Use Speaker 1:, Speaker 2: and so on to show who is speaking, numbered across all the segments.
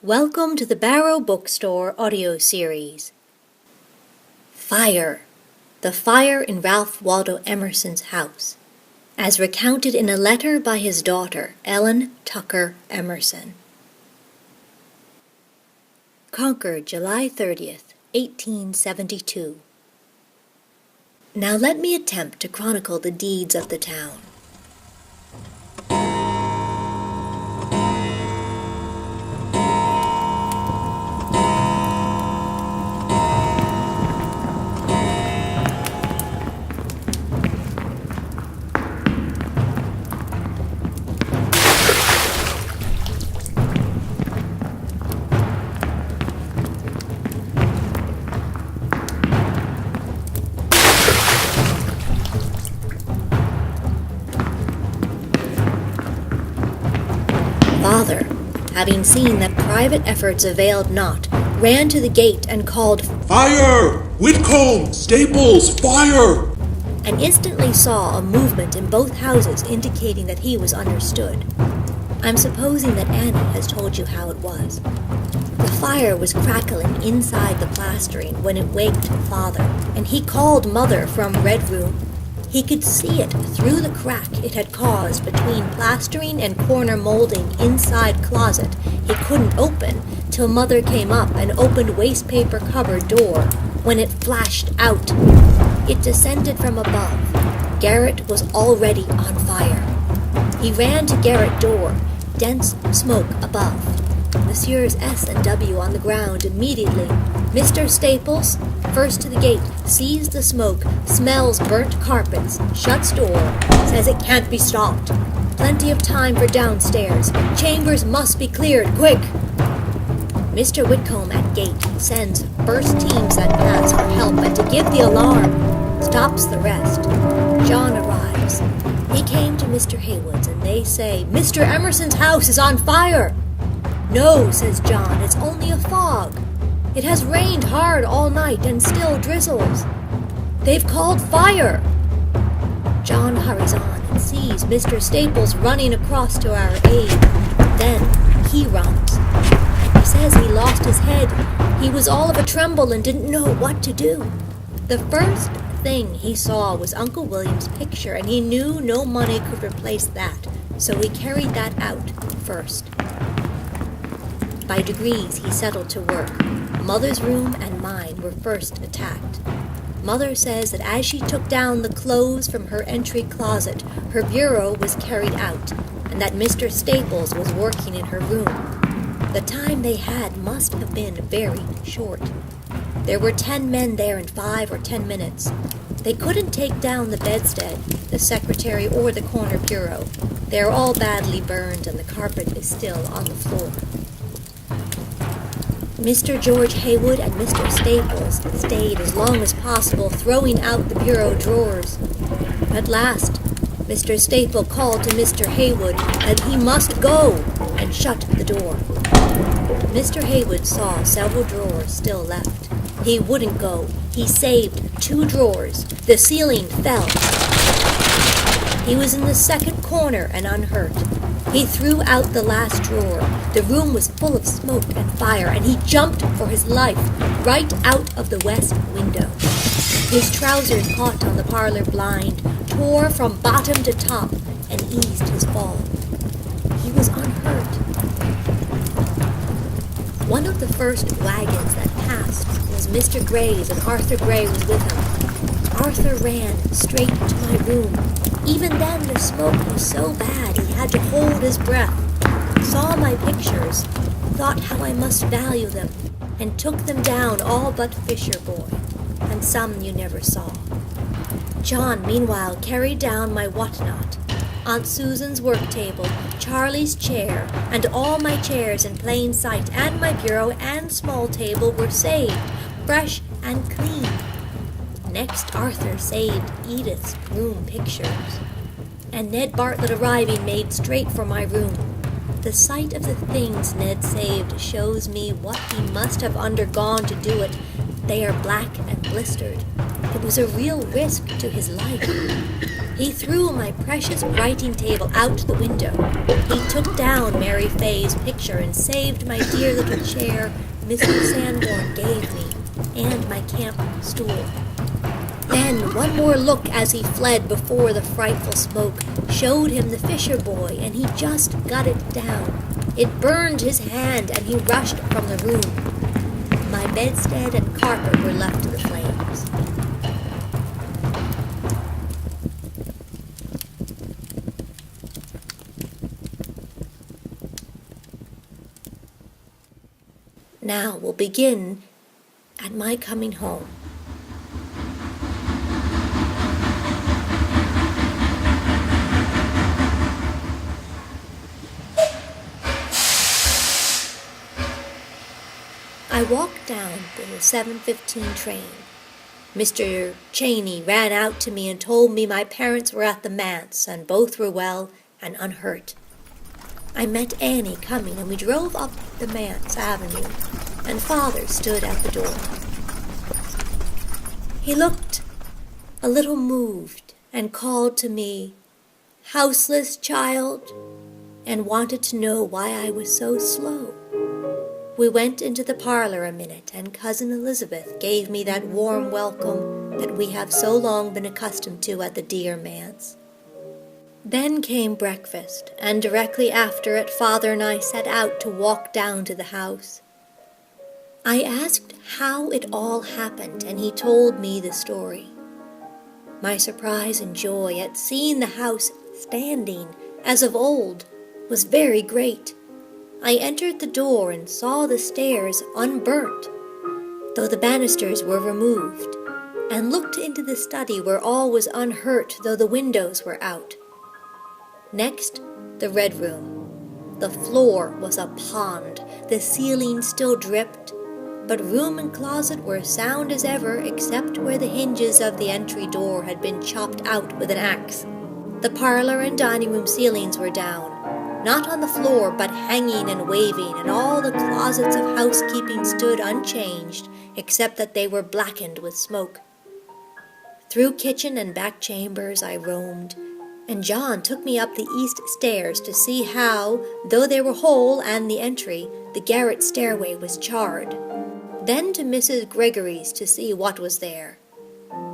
Speaker 1: Welcome to the Barrow Bookstore audio series. Fire. The fire in Ralph Waldo Emerson's house, as recounted in a letter by his daughter, Ellen Tucker Emerson. Concord, July 30th, 1872. Now let me attempt to chronicle the deeds of the town. Father, having seen that private efforts availed not, ran to the gate and called,
Speaker 2: "Fire! Whitcomb! Staples! Fire!"
Speaker 1: and instantly saw a movement in both houses indicating that he was understood. I'm supposing that Annie has told you how it was. The fire was crackling inside the plastering when it waked Father, and he called Mother from Red Room. He could see it through the crack it had caused between plastering and corner molding inside closet he couldn't open till Mother came up and opened wastepaper cupboard door, when it flashed out. It descended from above. Garret was already on fire. He ran to garret door, dense smoke above. Messrs. S and W on the ground immediately. Mr. Staples, first to the gate, sees the smoke, smells burnt carpets, shuts door, says it can't be stopped. Plenty of time for downstairs. Chambers must be cleared, quick. Mr. Whitcomb at gate sends first teams that pass for help and to give the alarm. Stops the rest. John arrives. He came to Mr. Haywood's and they say, "Mr. Emerson's house is on fire." "No," says John, "it's only a fog. It has rained hard all night and still drizzles. They've called fire." John hurries on and sees Mr. Staples running across to our aide. Then he runs. He says he lost his head. He was all of a tremble and didn't know what to do. The first thing he saw was Uncle William's picture, and he knew no money could replace that, so he carried that out first. By degrees he settled to work. Mother's room and mine were first attacked. Mother says that as she took down the clothes from her entry closet, her bureau was carried out, and that Mr. Staples was working in her room. The time they had must have been very short. There were 10 men there in 5 or 10 minutes. They couldn't take down the bedstead, the secretary, or the corner bureau. They are all badly burned, and the carpet is still on the floor. Mr. George Haywood and Mr. Staples stayed as long as possible, throwing out the bureau drawers. At last, Mr. Staple called to Mr. Haywood that he must go, and shut the door. Mr. Haywood saw several drawers still left. He wouldn't go. He saved 2 drawers. The ceiling fell. He was in the second corner and unhurt. He threw out the last drawer. The room was full of smoke and fire, and he jumped for his life right out of the west window. His trousers caught on the parlor blind, tore from bottom to top, and eased his fall. He was unhurt. One of the first wagons that passed was Mr. Gray's, and Arthur Gray was with him. Arthur ran straight to my room. Even then the smoke was so bad he had to hold his breath. Saw my pictures, thought how I must value them, and took them down all but Fisher Boy, and some you never saw. John, meanwhile, carried down my whatnot. Aunt Susan's work table, Charlie's chair, and all my chairs in plain sight, and my bureau and small table were saved, fresh and clean. Next, Arthur saved Edith's room pictures, and Ned Bartlett arriving made straight for my room. The sight of the things Ned saved shows me what he must have undergone to do it. They are black and blistered. It was a real risk to his life. He threw my precious writing table out the window. He took down Mary Fay's picture and saved my dear little chair Mrs. Sanborn gave me, and my camp stool. Then one more look as he fled before the frightful smoke showed him the fisher boy, and he just got it down. It burned his hand, and he rushed from the room. My bedstead and carpet were left to the flames. Now we'll begin at my coming home. I walked down the 7:15 train. Mr. Cheney ran out to me and told me my parents were at the manse, and both were well and unhurt. I met Annie coming, and we drove up the manse avenue, and Father stood at the door. He looked a little moved and called to me, "Houseless child," and wanted to know why I was so slow. We went into the parlor a minute, and Cousin Elizabeth gave me that warm welcome that we have so long been accustomed to at the dear manse. Then came breakfast, and directly after it, Father and I set out to walk down to the house. I asked how it all happened, and he told me the story. My surprise and joy at seeing the house standing, as of old, was very great. I entered the door and saw the stairs unburnt, though the banisters were removed, and looked into the study where all was unhurt, though the windows were out. Next, the red room. The floor was a pond, the ceiling still dripped, but room and closet were sound as ever, except where the hinges of the entry door had been chopped out with an axe. The parlor and dining room ceilings were down, not on the floor, but hanging and waving, and all the closets of housekeeping stood unchanged, except that they were blackened with smoke. Through kitchen and back chambers I roamed, and John took me up the east stairs to see how, though they were whole and the entry, the garret stairway was charred. Then to Mrs. Gregory's to see what was there.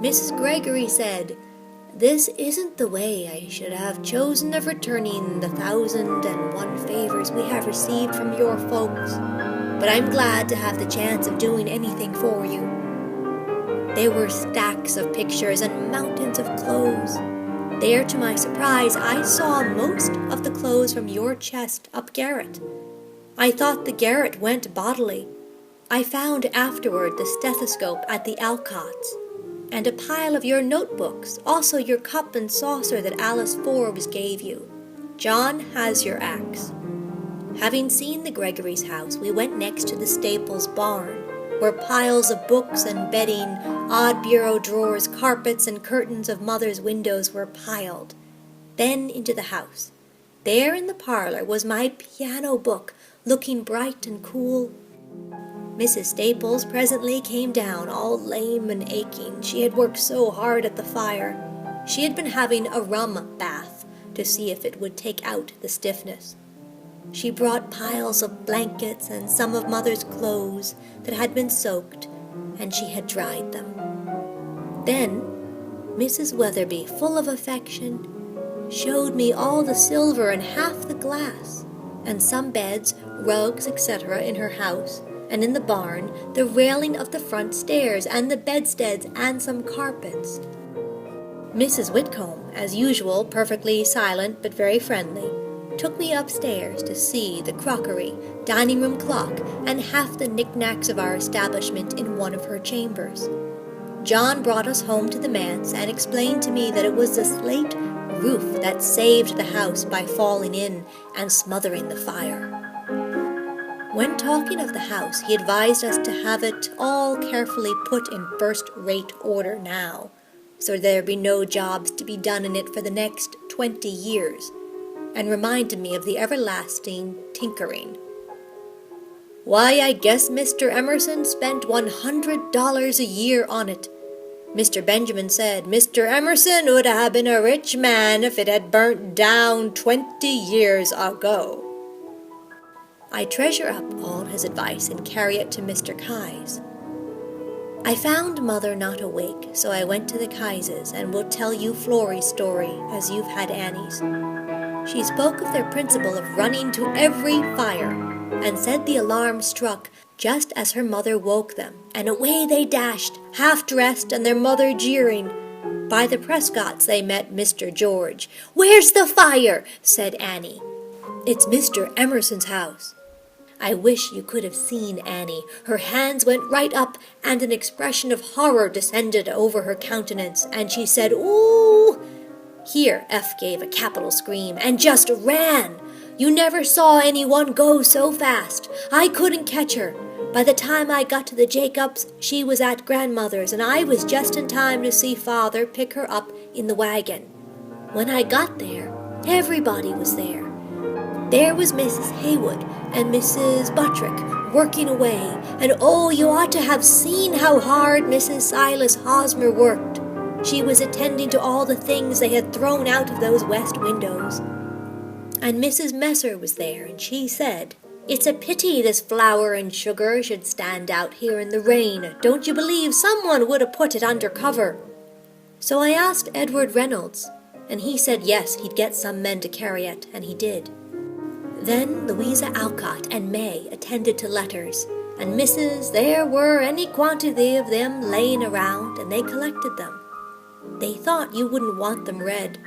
Speaker 1: Mrs. Gregory said, "This isn't the way I should have chosen of returning the 1,001 favors we have received from your folks, but I'm glad to have the chance of doing anything for you." There were stacks of pictures and mountains of clothes. There, to my surprise, I saw most of the clothes from your chest up garret. I thought the garret went bodily. I found afterward the stethoscope at the Alcotts, and a pile of your notebooks, also your cup and saucer that Alice Forbes gave you. John has your axe. Having seen the Gregory's house, we went next to the Staples barn, where piles of books and bedding, odd bureau drawers, carpets, and curtains of mother's windows were piled. Then into the house. There in the parlor was my piano book, looking bright and cool. Mrs. Staples presently came down, all lame and aching. She had worked so hard at the fire. She had been having a rum bath to see if it would take out the stiffness. She brought piles of blankets and some of Mother's clothes that had been soaked, and she had dried them. Then Mrs. Weatherby, full of affection, showed me all the silver and half the glass, and some beds, rugs, etc. in her house, and in the barn, the railing of the front stairs, and the bedsteads, and some carpets. Mrs. Whitcomb, as usual, perfectly silent but very friendly, took me upstairs to see the crockery, dining-room clock, and half the knickknacks of our establishment in one of her chambers. John brought us home to the manse and explained to me that it was the slate roof that saved the house by falling in and smothering the fire. When talking of the house, he advised us to have it all carefully put in first-rate order now, so there be no jobs to be done in it for the next 20 years, and reminded me of the everlasting tinkering. "Why, I guess Mr. Emerson spent $100 a year on it. Mr. Benjamin said Mr. Emerson would have been a rich man if it had burnt down 20 years ago. I treasure up all his advice and carry it to Mr. Kye's. I found Mother not awake, so I went to the Kyes' and will tell you Florrie's story as you've had Annie's. She spoke of their principle of running to every fire, and said the alarm struck just as her mother woke them, and away they dashed, half-dressed and their mother jeering. By the Prescotts they met Mr. George. "Where's the fire?" said Annie. "It's Mr. Emerson's house." I wish you could have seen Annie. Her hands went right up, and an expression of horror descended over her countenance, and she said, "Ooh!" Here F gave a capital scream, and just ran. You never saw anyone go so fast. I couldn't catch her. By the time I got to the Jacobs, she was at grandmother's, and I was just in time to see Father pick her up in the wagon. When I got there, everybody was there. There was Mrs. Haywood and Mrs. Buttrick working away, and oh, you ought to have seen how hard Mrs. Silas Hosmer worked. She was attending to all the things they had thrown out of those west windows. And Mrs. Messer was there, and she said, "It's a pity this flour and sugar should stand out here in the rain. Don't you believe someone would have put it under cover?" So I asked Edward Reynolds, and he said yes, he'd get some men to carry it, and he did. Then Louisa Alcott and May attended to letters, and there were any quantity of them laying around, and they collected them. They thought you wouldn't want them read.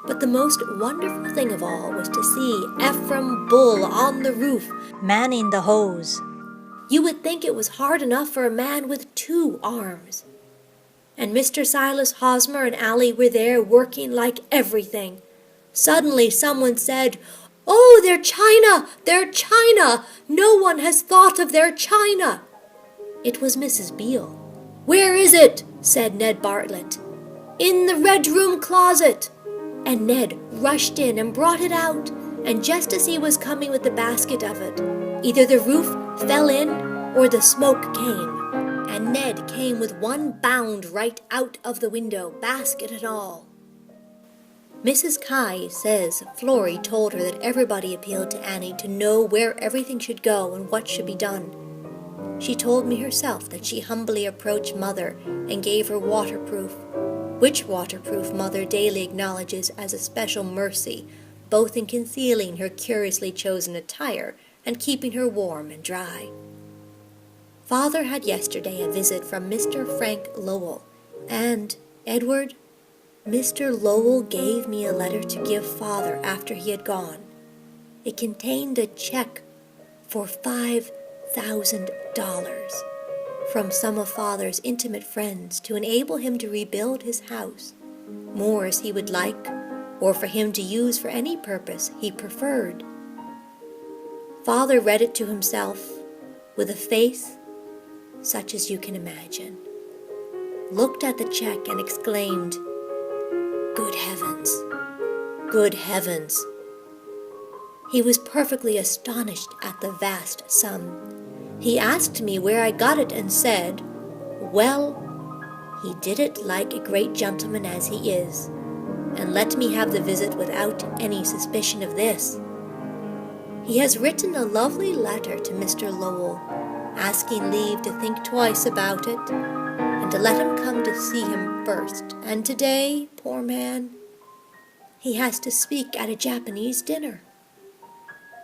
Speaker 1: But the most wonderful thing of all was to see Ephraim Bull on the roof, manning the hose. You would think it was hard enough for a man with 2 arms. And Mr. Silas Hosmer and Allie were there working like everything. Suddenly someone said, "Oh, their china! Their china! No one has thought of their china!" It was Mrs. Beale. "Where is it?" said Ned Bartlett. "In the red room closet." And Ned rushed in and brought it out, and just as he was coming with the basket of it, either the roof fell in or the smoke came, and Ned came with one bound right out of the window, basket and all. Mrs. Kye says Florrie told her that everybody appealed to Annie to know where everything should go and what should be done. She told me herself that she humbly approached Mother and gave her waterproof, which waterproof Mother daily acknowledges as a special mercy, both in concealing her curiously chosen attire and keeping her warm and dry. Father had yesterday a visit from Mr. Frank Lowell, and, Edward, Mr. Lowell gave me a letter to give Father after he had gone. It contained a check for $5,000 from some of Father's intimate friends to enable him to rebuild his house, more as he would like, or for him to use for any purpose he preferred. Father read it to himself with a face such as you can imagine, looked at the check and exclaimed, "Good heavens! Good heavens!" He was perfectly astonished at the vast sum. He asked me where I got it and said, well, he did it like a great gentleman as he is, and let me have the visit without any suspicion of this. He has written a lovely letter to Mr. Lowell, asking leave to think twice about it, and to let him come to see him first. And today, poor man, he has to speak at a Japanese dinner.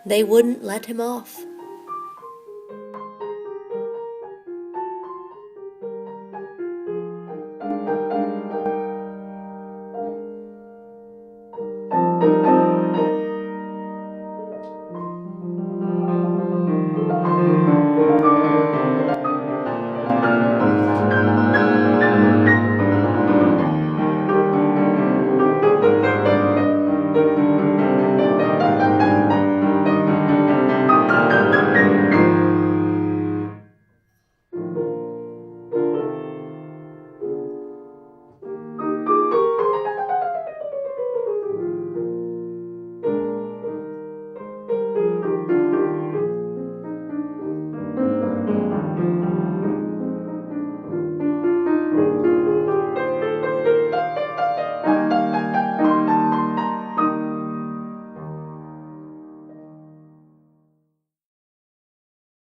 Speaker 1: They wouldn't let him off.